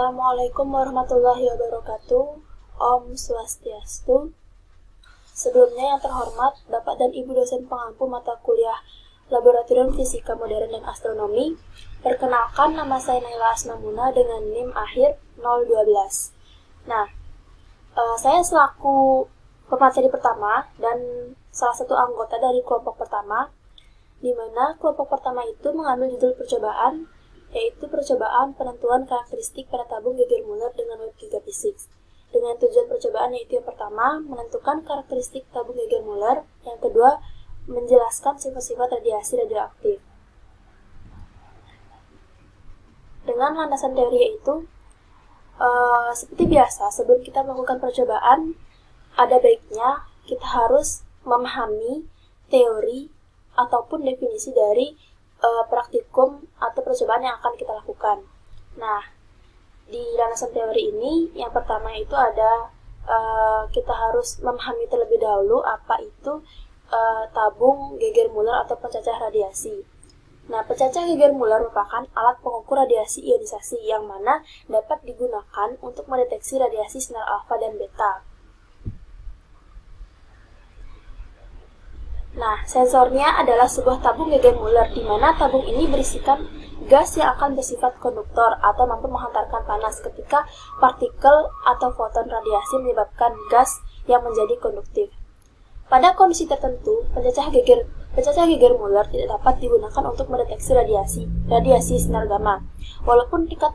Assalamualaikum warahmatullahi wabarakatuh. Om Swastiastu. Sebelumnya yang terhormat Bapak dan Ibu dosen pengampu mata kuliah Laboratorium Fisika Modern dan Astronomi. Perkenalkan, nama saya Naila Asmamuna dengan NIM akhir 012. Nah, saya selaku pemateri pertama dan salah satu anggota dari kelompok pertama, di mana kelompok pertama itu mengambil judul percobaan, yaitu percobaan penentuan karakteristik pada tabung Geiger-Müller dengan web gigaphysics. Dengan tujuan percobaan yaitu yang pertama, menentukan karakteristik tabung Geiger-Müller, yang kedua, menjelaskan sifat-sifat radiasi radioaktif. Dengan landasan teori yaitu, seperti biasa, sebelum kita melakukan percobaan, ada baiknya kita harus memahami teori ataupun definisi dari praktikum atau percobaan yang akan kita lakukan. Nah, di landasan teori ini, yang pertama itu ada kita harus memahami terlebih dahulu apa itu tabung Geiger-Müller atau pencacah radiasi. Nah, pencacah Geiger-Müller merupakan alat pengukur radiasi ionisasi yang mana dapat digunakan untuk mendeteksi radiasi sinar alfa dan beta. Nah, sensornya adalah sebuah tabung Geiger-Müller, di mana tabung ini berisikan gas yang akan bersifat konduktor atau mampu menghantarkan panas ketika partikel atau foton radiasi menyebabkan gas yang menjadi konduktif. Pada kondisi tertentu, pencacah Geiger-Müller tidak dapat digunakan untuk mendeteksi radiasi sinar gamma. Walaupun tingkat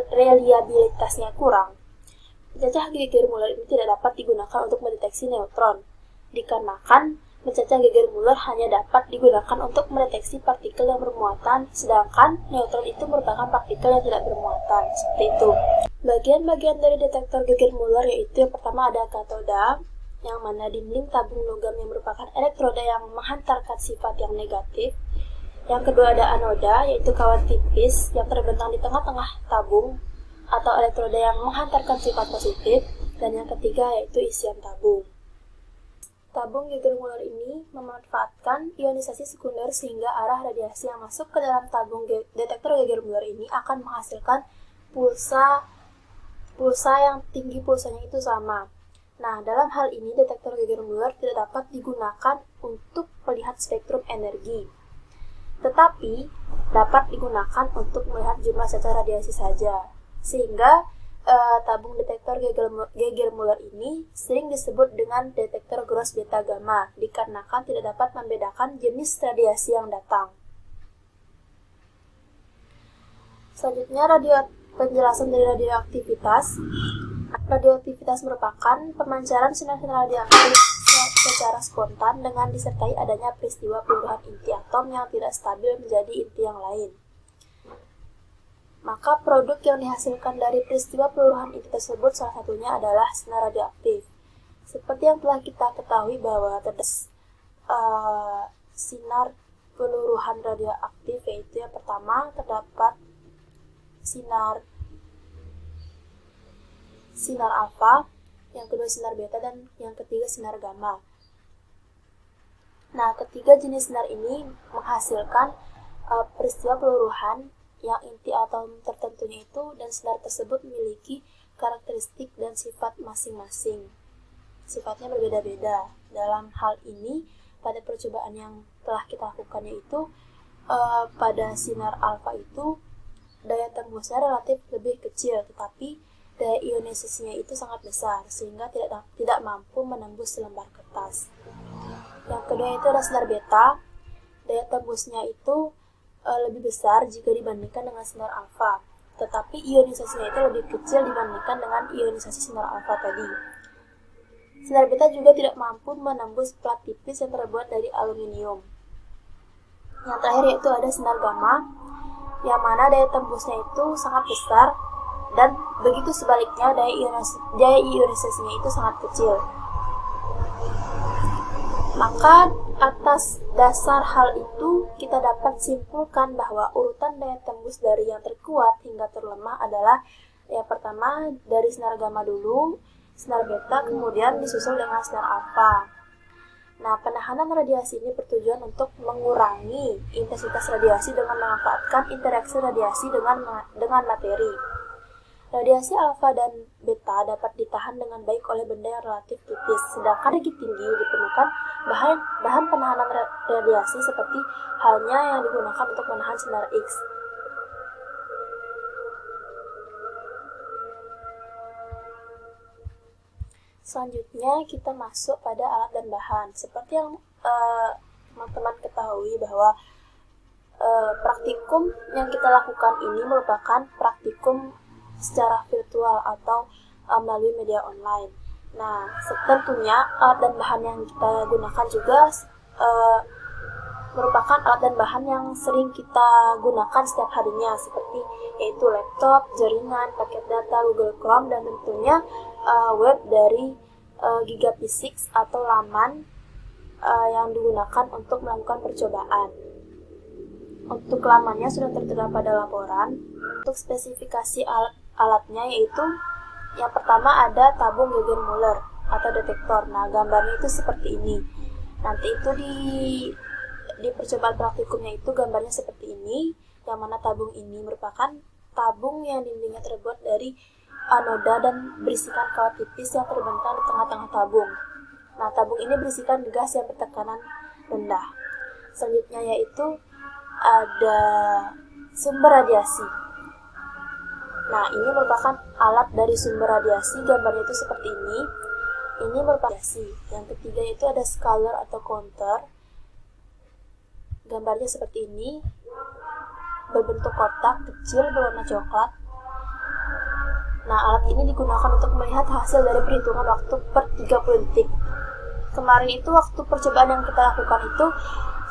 reliabilitasnya kurang, pencacah Geiger-Müller ini tidak dapat digunakan untuk mendeteksi neutron, dikarenakan pencacah Geiger-Müller hanya dapat digunakan untuk mendeteksi partikel yang bermuatan, sedangkan neutron itu merupakan partikel yang tidak bermuatan. Seperti itu. Bagian-bagian dari detektor Geiger-Müller yaitu yang pertama ada katoda, yang mana dinding tabung logam yang merupakan elektroda yang menghantarkan sifat yang negatif. Yang kedua ada anoda, yaitu kawat tipis yang terbentang di tengah-tengah tabung atau elektroda yang menghantarkan sifat positif. Dan yang ketiga yaitu isian tabung. Tabung Geiger-Müller ini memanfaatkan ionisasi sekunder sehingga arah radiasi yang masuk ke dalam tabung detektor Geiger-Müller ini akan menghasilkan pulsa yang tinggi pulsanya itu sama. Nah, dalam hal ini detektor Geiger-Müller tidak dapat digunakan untuk melihat spektrum energi, tetapi dapat digunakan untuk melihat jumlah cacar radiasi saja. Sehingga tabung detektor Geiger-Müller ini sering disebut dengan detektor gross beta gamma, dikarenakan tidak dapat membedakan jenis radiasi yang datang. Selanjutnya, penjelasan dari radioaktivitas. Radioaktivitas merupakan pemancaran sinar-sinar radioaktif secara spontan dengan disertai adanya peristiwa peluruhan inti atom yang tidak stabil menjadi inti yang lain. Maka produk yang dihasilkan dari peristiwa peluruhan inti tersebut salah satunya adalah sinar radioaktif. Seperti yang telah kita ketahui bahwa sinar peluruhan radioaktif yaitu yang pertama terdapat sinar alfa, yang kedua sinar beta, dan yang ketiga sinar gamma. Nah, ketiga jenis sinar ini menghasilkan peristiwa peluruhan yang inti atom tertentunya itu, dan sinar tersebut memiliki karakteristik dan sifat masing-masing. Sifatnya berbeda-beda. Dalam hal ini, pada percobaan yang telah kita lakukan yaitu pada sinar alfa itu daya tembusnya relatif lebih kecil, tetapi daya ionisasinya itu sangat besar sehingga tidak mampu menembus selembar kertas. Yang kedua itu adalah sinar beta. Daya tembusnya itu lebih besar jika dibandingkan dengan sinar alfa, tetapi ionisasinya itu lebih kecil dibandingkan dengan ionisasi sinar alfa tadi. Sinar beta juga tidak mampu menembus plat tipis yang terbuat dari aluminium. Yang terakhir yaitu ada sinar gamma, yang mana daya tembusnya itu sangat besar dan begitu sebaliknya daya ionisasinya itu sangat kecil. Maka atas dasar hal itu kita dapat simpulkan bahwa urutan daya tembus dari yang terkuat hingga terlemah adalah yang pertama dari sinar gamma dulu, sinar beta, kemudian disusul dengan sinar alfa. Nah, penahanan radiasi ini bertujuan untuk mengurangi intensitas radiasi dengan memanfaatkan interaksi radiasi dengan materi. Radiasi alfa dan beta dapat ditahan dengan baik oleh benda yang relatif tipis, sedangkan energi tinggi diperlukan bahan penahanan radiasi seperti halnya yang digunakan untuk menahan sinar X. Selanjutnya kita masuk pada alat dan bahan. Seperti yang teman-teman ketahui bahwa praktikum yang kita lakukan ini merupakan praktikum secara virtual atau melalui media online. Nah, tentunya alat dan bahan yang kita gunakan juga merupakan alat dan bahan yang sering kita gunakan setiap harinya, seperti yaitu laptop, jaringan, paket data, Google Chrome, dan tentunya web dari Gigaphysics atau laman yang digunakan untuk melakukan percobaan. Untuk lamannya sudah tertera pada laporan. Untuk spesifikasi alatnya yaitu yang pertama ada tabung Geiger-Müller atau detektor. Nah, gambarnya itu seperti ini. Nanti itu di percobaan praktikumnya itu gambarnya seperti ini, yang mana tabung ini merupakan tabung yang dindingnya terbuat dari anoda dan berisikan kawat tipis yang terbentang di tengah-tengah tabung. Nah, tabung ini berisikan gas yang bertekanan rendah. Selanjutnya yaitu ada sumber radiasi. Nah, ini merupakan alat dari sumber radiasi, gambarnya itu seperti ini. Ini merupakan radiasi. Yang ketiga itu ada scaler atau counter. Gambarnya seperti ini, berbentuk kotak kecil berwarna coklat. Nah, alat ini digunakan untuk melihat hasil dari perhitungan waktu per 30 detik. Kemarin itu waktu percobaan yang kita lakukan itu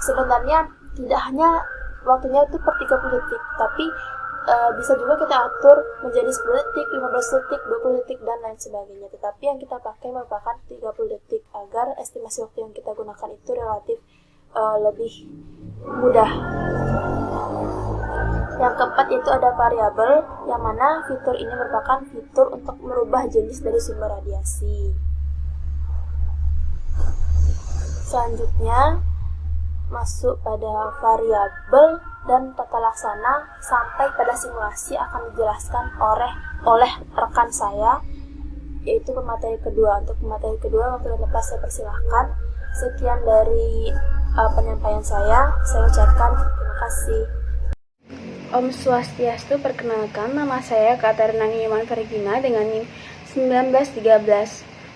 sebenarnya tidak hanya waktunya itu per 30 detik, tapi bisa juga kita atur menjadi 10 detik, 15 detik, 20 detik, dan lain sebagainya. Tetapi yang kita pakai merupakan 30 detik agar estimasi waktu yang kita gunakan itu relatif lebih mudah. Yang keempat yaitu ada variabel, yang mana fitur ini merupakan fitur untuk merubah jenis dari sumber radiasi. Selanjutnya masuk pada variabel dan tata laksana sampai pada simulasi akan dijelaskan oleh rekan saya, yaitu pemateri kedua. Untuk pemateri kedua, waktu dan tempat saya persilahkan. Sekian dari penyampaian saya ucapkan terima kasih. Om Swastiastu, perkenalkan nama saya Katarina Nyoman Vergina dengan NIM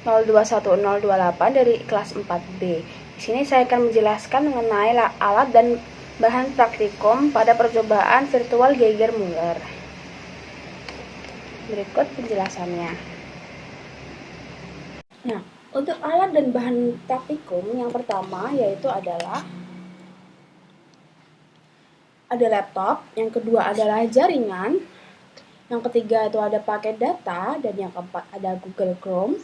1913021028 dari kelas 4B. Di sini saya akan menjelaskan mengenai alat dan bahan praktikum pada percobaan virtual Geiger-Müller. Berikut penjelasannya. Nah, untuk alat dan bahan praktikum yang pertama yaitu ada laptop, yang kedua adalah jaringan, yang ketiga itu ada paket data, dan yang keempat ada Google Chrome.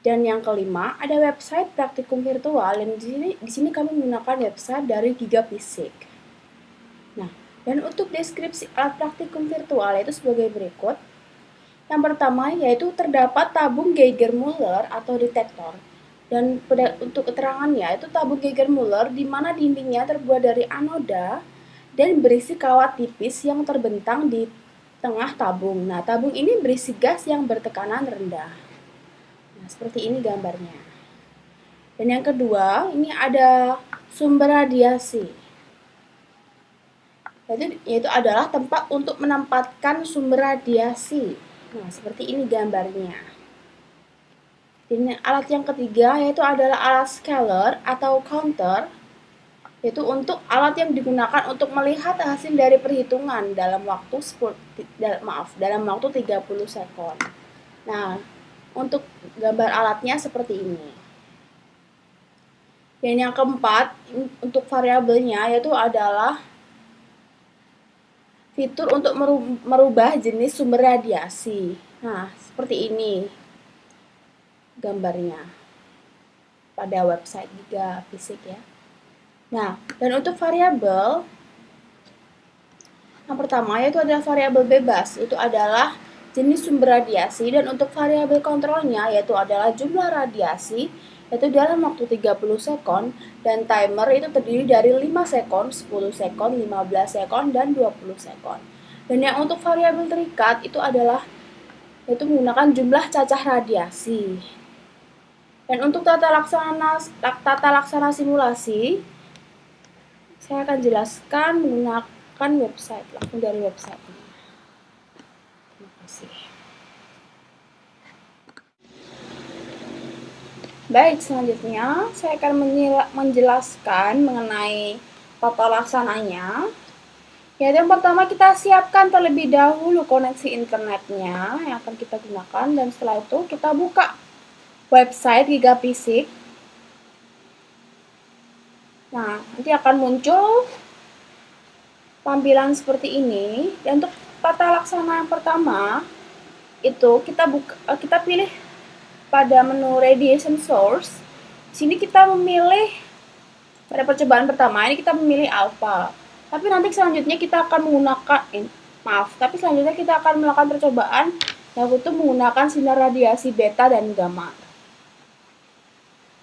Dan yang kelima, ada website praktikum virtual, dan di sini kami menggunakan website dari Gigaphysics. Nah, dan untuk deskripsi alat praktikum virtual itu sebagai berikut. Yang pertama yaitu terdapat tabung Geiger-Müller atau detektor. Dan untuk keterangannya itu tabung Geiger-Müller di mana dindingnya terbuat dari anoda dan berisi kawat tipis yang terbentang di tengah tabung. Nah, tabung ini berisi gas yang bertekanan rendah. Nah, seperti ini gambarnya. Dan yang kedua, ini ada sumber radiasi. Yaitu adalah tempat untuk menempatkan sumber radiasi. Nah, seperti ini gambarnya. Dan alat yang ketiga yaitu adalah alat scaler atau counter, yaitu untuk alat yang digunakan untuk melihat hasil dari perhitungan dalam waktu 30 sekon. Nah, untuk gambar alatnya seperti ini. Dan yang keempat, untuk variabelnya yaitu adalah fitur untuk merubah jenis sumber radiasi. Nah, seperti ini gambarnya pada website Gigaphysics ya. Nah, dan untuk variabel yang pertama yaitu adalah variabel bebas, itu adalah jenis sumber radiasi, dan untuk variabel kontrolnya yaitu adalah jumlah radiasi, yaitu dalam waktu 30 sekon, dan timer itu terdiri dari 5 sekon, 10 sekon, 15 sekon, dan 20 sekon. Dan yang untuk variabel terikat itu adalah yaitu menggunakan jumlah cacah radiasi. Dan untuk tata laksana simulasi, saya akan jelaskan menggunakan website, langsung dari website ini. Terima kasih. Baik, selanjutnya saya akan menjelaskan mengenai tata laksananya. Yaitu yang pertama kita siapkan terlebih dahulu koneksi internetnya yang akan kita gunakan, dan setelah itu kita buka website Gigafisik. Nah, nanti akan muncul tampilan seperti ini. Dan untuk tata laksana yang pertama itu kita pilih pada menu radiation source. Di sini kita memilih pada percobaan pertama ini kita memilih alpha. Tapi nanti selanjutnya kita akan melakukan percobaan yang itu menggunakan sinar radiasi beta dan gamma.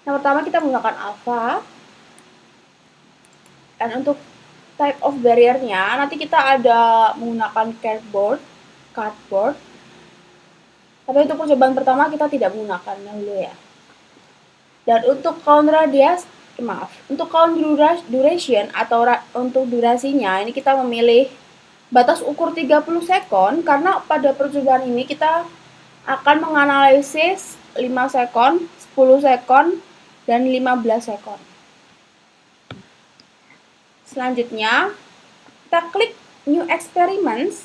Yang pertama kita menggunakan alpha. Dan untuk type of barrier-nya nanti kita ada menggunakan cardboard. Tapi untuk percobaan pertama kita tidak menggunakan dulu ya. Dan untuk untuk count duration atau untuk durasinya ini kita memilih batas ukur 30 sekon karena pada percobaan ini kita akan menganalisis 5 sekon, 10 sekon, dan 15 sekon. Selanjutnya, kita klik New Experiments.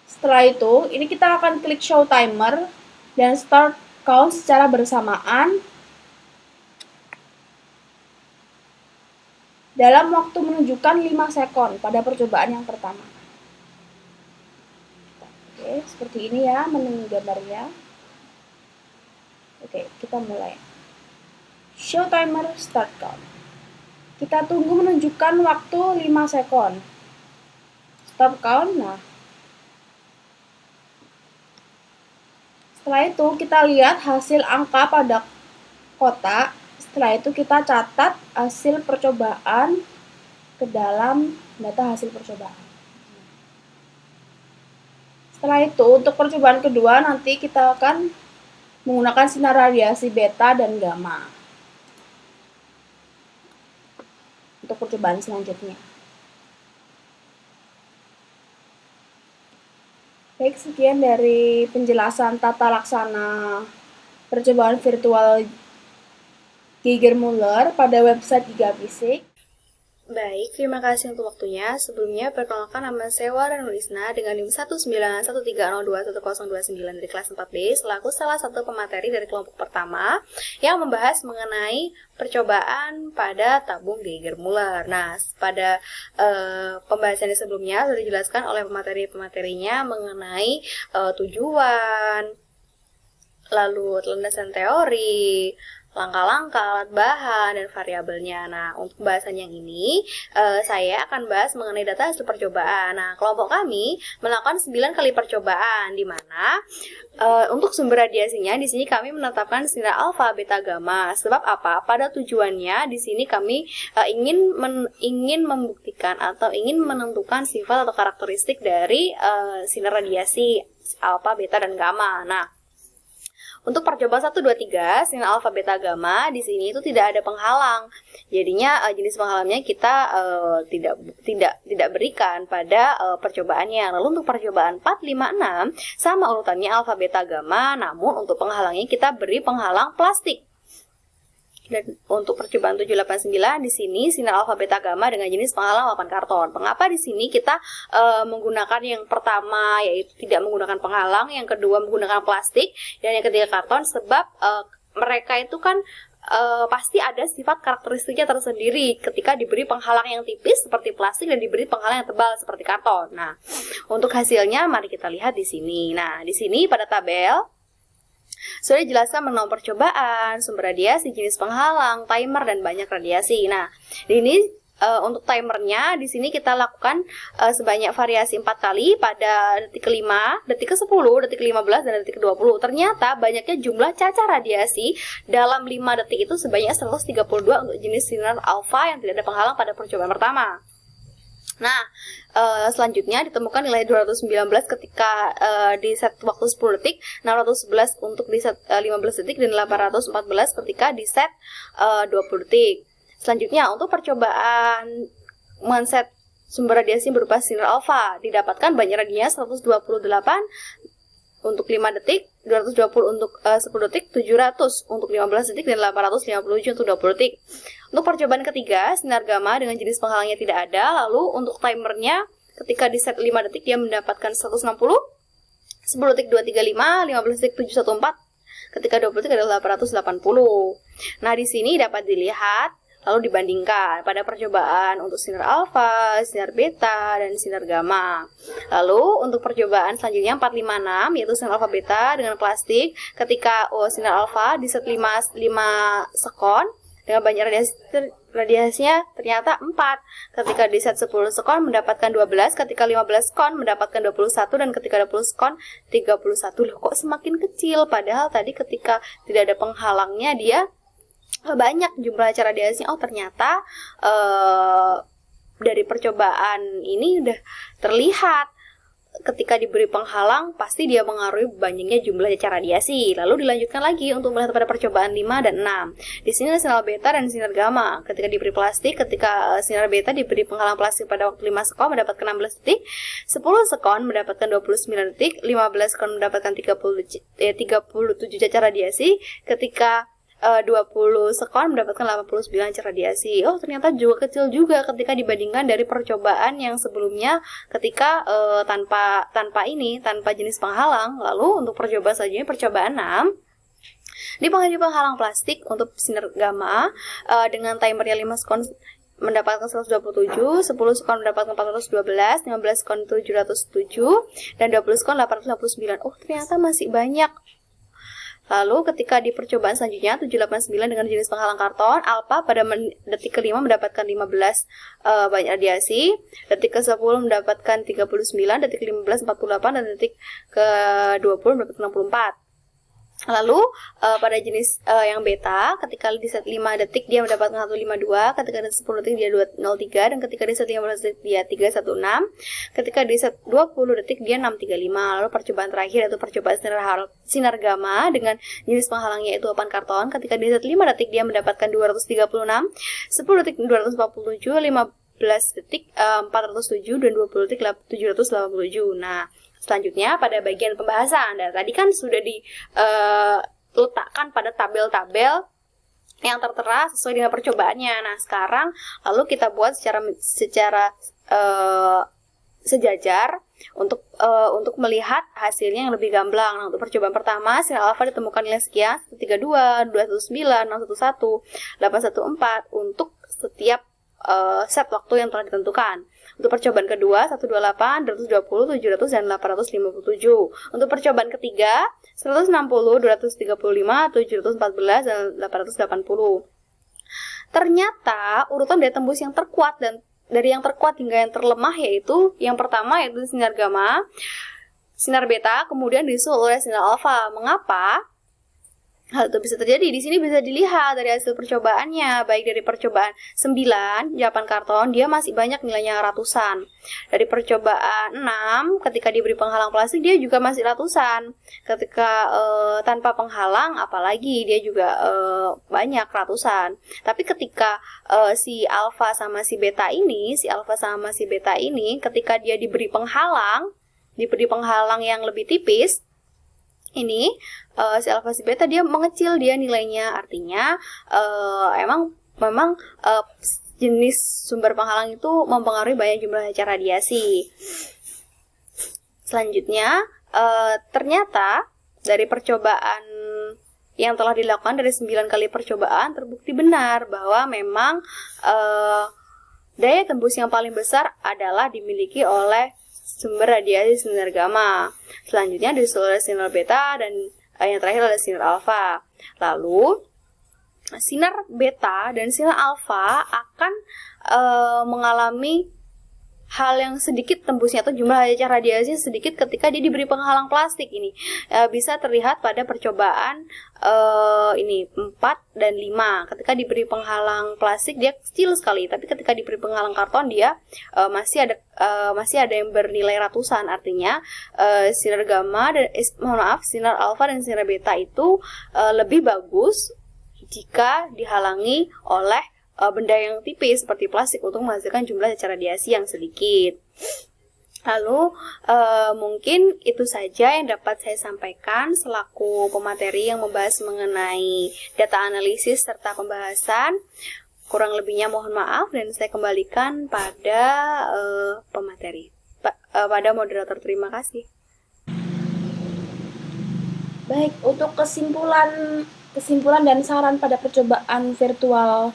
Setelah itu, ini kita akan klik Show Timer dan Start Count secara bersamaan dalam waktu menunjukkan 5 sekon pada percobaan yang pertama. Oke, seperti ini ya menu gambarnya. Oke, kita mulai. Show timer, start count. Kita tunggu menunjukkan waktu 5 sekon. Stop count. Nah, setelah itu kita lihat hasil angka pada kotak. Setelah itu kita catat hasil percobaan ke dalam data hasil percobaan. Setelah itu untuk percobaan kedua nanti kita akan menggunakan sinar radiasi beta dan gamma. Untuk percobaan selanjutnya. Baik, sekian dari penjelasan tata laksana percobaan virtual Geiger-Müller pada website Gigafisik. Baik, terima kasih untuk waktunya. Sebelumnya, perkenalkan nama saya Warren Nulisna dengan NIM 19130210029 dari kelas 4B selaku salah satu pemateri dari kelompok pertama yang membahas mengenai percobaan pada tabung Geiger-Müller. Nah, pada pembahasan sebelumnya sudah dijelaskan oleh pemateri-pematerinya mengenai tujuan, lalu landasan teori, langkah-langkah, alat bahan, dan variabelnya. Nah, untuk pembahasan yang ini, saya akan bahas mengenai data hasil percobaan. Nah, kelompok kami melakukan 9 kali percobaan, di mana untuk sumber radiasinya, di sini kami menetapkan sinar alfa, beta, gamma. Sebab apa? Pada tujuannya, di sini kami ingin membuktikan atau ingin menentukan sifat atau karakteristik dari sinar radiasi alfa, beta, dan gamma. Nah, untuk percobaan 1, 2, 3, sinar alfa, beta, gamma di sini itu tidak ada penghalang. Jadinya jenis penghalangnya kita tidak berikan pada percobaannya. Lalu untuk percobaan 4, 5, 6 sama urutannya alfa, beta, gamma, namun untuk penghalangnya kita beri penghalang plastik. Dan untuk percobaan 7, 8, 9 di sini sinar alfa, beta, gamma dengan jenis penghalang 8 karton. Mengapa di sini kita menggunakan yang pertama yaitu tidak menggunakan penghalang, yang kedua menggunakan plastik, dan yang ketiga karton? Sebab mereka itu kan pasti ada sifat karakteristiknya tersendiri ketika diberi penghalang yang tipis seperti plastik dan diberi penghalang yang tebal seperti karton. Nah, untuk hasilnya mari kita lihat di sini. Nah, di sini pada tabel sudah dijelaskan mengenai percobaan, sumber radiasi, jenis penghalang, timer, dan banyak radiasi. Nah, ini untuk timernya di sini kita lakukan sebanyak variasi 4 kali pada detik ke-5, detik ke-10, detik ke-15, dan detik ke-20. Ternyata banyaknya jumlah cacah radiasi dalam 5 detik itu sebanyak 132 untuk jenis sinar alfa yang tidak ada penghalang pada percobaan pertama. Nah, selanjutnya ditemukan nilai 219 ketika di set waktu 10 detik, 611 untuk di set 15 detik, dan 814 ketika di set 20 detik. Selanjutnya, untuk percobaan men-set sumber radiasi berupa sinar alfa, didapatkan banyak radiasinya 128 untuk 5 detik, 220 untuk 10 detik, 700 untuk 15 detik, dan 857 untuk 20 detik. Untuk percobaan ketiga, sinar gamma dengan jenis penghalangnya tidak ada. Lalu untuk timernya, ketika di set 5 detik dia mendapatkan 160, 10 detik 235, 15 detik 714, ketika 20 detik adalah 880. Nah, di sini dapat dilihat lalu dibandingkan pada percobaan untuk sinar alfa, sinar beta, dan sinar gamma. Lalu untuk percobaan selanjutnya 456, yaitu sinar alfa beta dengan plastik, ketika sinar alfa di set 5 sekon dengan banyak radiasinya ternyata 4. Ketika di set 10 sekon mendapatkan 12, ketika 15 sekon mendapatkan 21, dan ketika 20 sekon 31. Loh, kok semakin kecil? Padahal tadi ketika tidak ada penghalangnya dia banyak jumlah radiasinya. Oh, ternyata dari percobaan ini udah terlihat ketika diberi penghalang pasti dia mengaruhi banyaknya jumlah radiasi. Lalu dilanjutkan lagi untuk melihat pada percobaan 5 dan 6. Di sini ada sinar beta dan sinar gamma. Ketika diberi plastik, ketika sinar beta diberi penghalang plastik pada waktu 5 sekon mendapatkan 16 detik, 10 sekon mendapatkan 29 detik, 15 sekon mendapatkan 37 radiasi, ketika 20 sekon mendapatkan 89 radiasi. Oh, ternyata juga kecil juga ketika dibandingkan dari percobaan yang sebelumnya ketika tanpa jenis penghalang. Lalu untuk percobaan selanjutnya, percobaan 6, di penghalang plastik untuk sinar gamma dengan timernya 5 sekon mendapatkan 127, 10 sekon mendapatkan 412, 15 sekon 707, dan 20 sekon 859. Oh, ternyata masih banyak. Lalu ketika di percobaan selanjutnya 789 dengan jenis penghalang karton alfa, pada detik ke-5 mendapatkan 15 banyak radiasi, detik ke-10 mendapatkan 39, detik ke-15 48, dan detik ke-20 mendapatkan 64. Lalu pada jenis yang beta, ketika di set 5 detik dia mendapatkan 152, ketika di set 10 detik dia 203, dan ketika di set 15 detik dia 316, ketika di set 20 detik dia 635. Lalu percobaan terakhir yaitu percobaan sinar gamma dengan jenis penghalangnya itu papan karton, ketika di set 5 detik dia mendapatkan 236, 10 detik 247, 15 detik 407, dan 20 detik 787. Nah, selanjutnya pada bagian pembahasan, dan tadi kan sudah diletakkan pada tabel-tabel yang tertera sesuai dengan percobaannya. Nah, sekarang lalu kita buat secara sejajar untuk melihat hasilnya yang lebih gamblang. Nah, untuk percobaan pertama, sinar alfa ditemukan nilai sekian, 132, 219, 611, 814 untuk setiap set waktu yang telah ditentukan. Untuk percobaan kedua, 128, 220, 700, dan 857. Untuk percobaan ketiga, 160, 235, 714, dan 880. Ternyata urutan daya tembus yang terkuat dan dari yang terkuat hingga yang terlemah yaitu yang pertama yaitu sinar gamma, sinar beta, kemudian disusul oleh sinar alfa. Mengapa hal itu bisa terjadi? Di sini bisa dilihat dari hasil percobaannya, baik dari percobaan 9, jawaban karton, dia masih banyak nilainya ratusan. Dari percobaan 6, ketika diberi penghalang plastik, dia juga masih ratusan. Ketika tanpa penghalang, apalagi dia juga banyak ratusan. Tapi ketika si alfa sama si beta ini, ketika dia diberi penghalang yang lebih tipis, ini si alfa si beta dia mengecil dia nilainya, artinya memang jenis sumber penghalang itu mempengaruhi banyak jumlah radiasi. Selanjutnya ternyata dari percobaan yang telah dilakukan dari 9 kali percobaan terbukti benar bahwa memang daya tembus yang paling besar adalah dimiliki oleh sumber radiasi sinar gamma. Selanjutnya disusul oleh sinar beta, dan yang terakhir adalah sinar alfa. Lalu sinar beta dan sinar alfa akan mengalami hal yang sedikit tembusnya atau jumlah cahaya radiasi sedikit ketika dia diberi penghalang plastik ini. Bisa terlihat pada percobaan ini 4 dan 5. Ketika diberi penghalang plastik dia kecil sekali, tapi ketika diberi penghalang karton dia masih ada yang bernilai ratusan. Artinya sinar gamma dan sinar alfa dan sinar beta itu lebih bagus jika dihalangi oleh benda yang tipis seperti plastik untuk menghasilkan jumlah cahaya radiasi yang sedikit. Lalu mungkin itu saja yang dapat saya sampaikan selaku pemateri yang membahas mengenai data analisis serta pembahasan. Kurang lebihnya mohon maaf dan saya kembalikan pada pemateri, pada moderator. Terima kasih. Baik, untuk kesimpulan dan saran pada percobaan virtual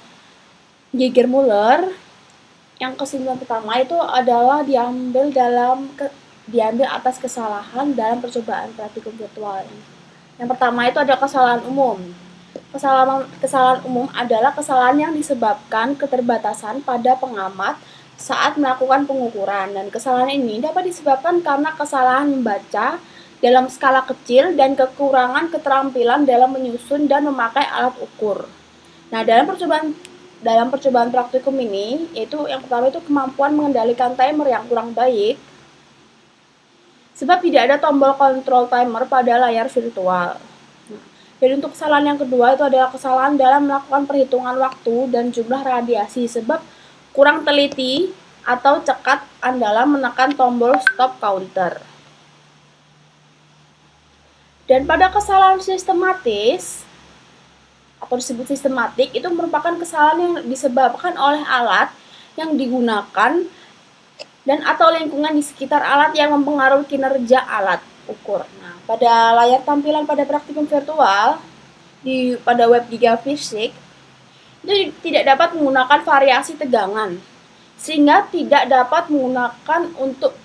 Geiger-Müller, yang kesimpulan pertama itu adalah diambil atas kesalahan dalam percobaan praktikum virtual ini. Yang pertama itu ada kesalahan umum. Kesalahan umum adalah kesalahan yang disebabkan keterbatasan pada pengamat saat melakukan pengukuran, dan kesalahan ini dapat disebabkan karena kesalahan membaca dalam skala kecil dan kekurangan keterampilan dalam menyusun dan memakai alat ukur. Nah, dalam percobaan praktikum ini, yaitu yang pertama itu kemampuan mengendalikan timer yang kurang baik, sebab tidak ada tombol kontrol timer pada layar virtual. Dan untuk kesalahan yang kedua itu adalah kesalahan dalam melakukan perhitungan waktu dan jumlah radiasi, sebab kurang teliti atau cekat dalam menekan tombol stop counter. Dan pada kesalahan sistematis atau disebut sistematik, itu merupakan kesalahan yang disebabkan oleh alat yang digunakan dan atau lingkungan di sekitar alat yang mempengaruhi kinerja alat ukur. Nah, pada layar tampilan pada praktikum virtual pada web GigaPhysics itu tidak dapat menggunakan variasi tegangan, sehingga tidak dapat digunakan untuk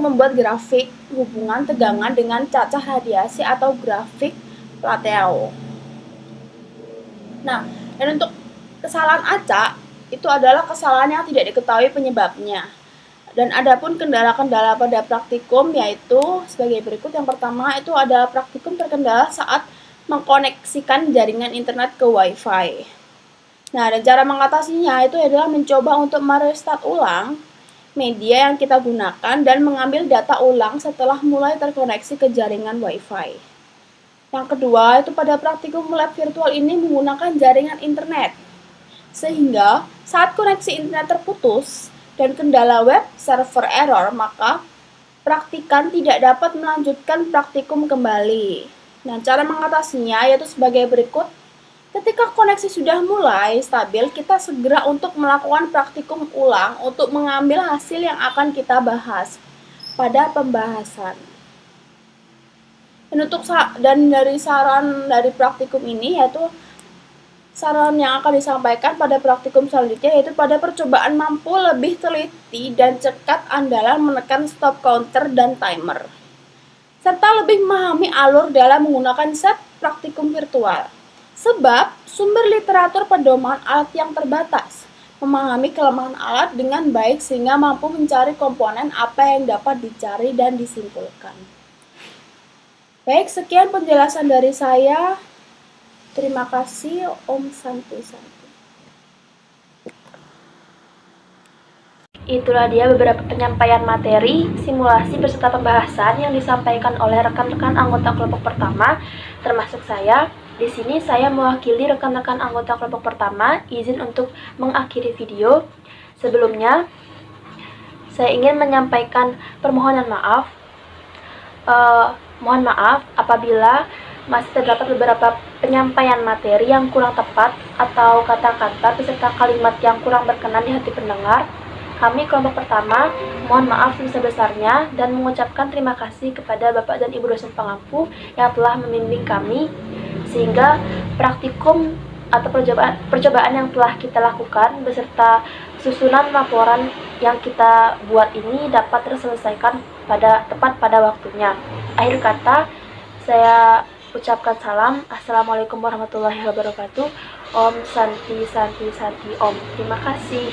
membuat grafik hubungan tegangan dengan cacah radiasi atau grafik Plateau. Nah, dan untuk kesalahan acak itu adalah kesalahan yang tidak diketahui penyebabnya. Dan adapun kendala-kendala pada praktikum yaitu sebagai berikut. Yang pertama itu adalah praktikum terkendala saat mengkoneksikan jaringan internet ke Wi-Fi. Nah, dan cara mengatasinya itu adalah mencoba untuk merestart ulang media yang kita gunakan dan mengambil data ulang setelah mulai terkoneksi ke jaringan Wi-Fi. Yang kedua, itu pada praktikum lab virtual ini menggunakan jaringan internet. Sehingga saat koneksi internet terputus dan kendala web server error, maka praktikan tidak dapat melanjutkan praktikum kembali. Nah, cara mengatasinya yaitu sebagai berikut. Ketika koneksi sudah mulai stabil, kita segera untuk melakukan praktikum ulang untuk mengambil hasil yang akan kita bahas pada pembahasan. Dan dari saran dari praktikum ini yaitu saran yang akan disampaikan pada praktikum selanjutnya yaitu pada percobaan mampu lebih teliti dan cekat dalam menekan stop counter dan timer, serta lebih memahami alur dalam menggunakan set praktikum virtual. Sebab sumber literatur pedoman alat yang terbatas, memahami kelemahan alat dengan baik sehingga mampu mencari komponen apa yang dapat dicari dan disimpulkan. Baik, sekian penjelasan dari saya. Terima kasih. Om Santi Santi. Itulah dia beberapa penyampaian materi, simulasi beserta pembahasan yang disampaikan oleh rekan-rekan anggota kelompok pertama, termasuk saya. Di sini saya mewakili rekan-rekan anggota kelompok pertama, izin untuk mengakhiri video. Sebelumnya, saya ingin menyampaikan permohonan maaf. Mohon maaf apabila masih terdapat beberapa penyampaian materi yang kurang tepat atau kata-kata beserta kalimat yang kurang berkenan di hati pendengar. Kami kelompok pertama mohon maaf sebesar-besarnya dan mengucapkan terima kasih kepada Bapak dan Ibu dosen pengampu yang telah membimbing kami sehingga praktikum atau percobaan yang telah kita lakukan beserta susunan laporan yang kita buat ini dapat terselesaikan tepat pada waktunya. Akhir kata, saya ucapkan salam. Assalamualaikum warahmatullahi wabarakatuh. Om Santi Santi Santi Om. Terima kasih.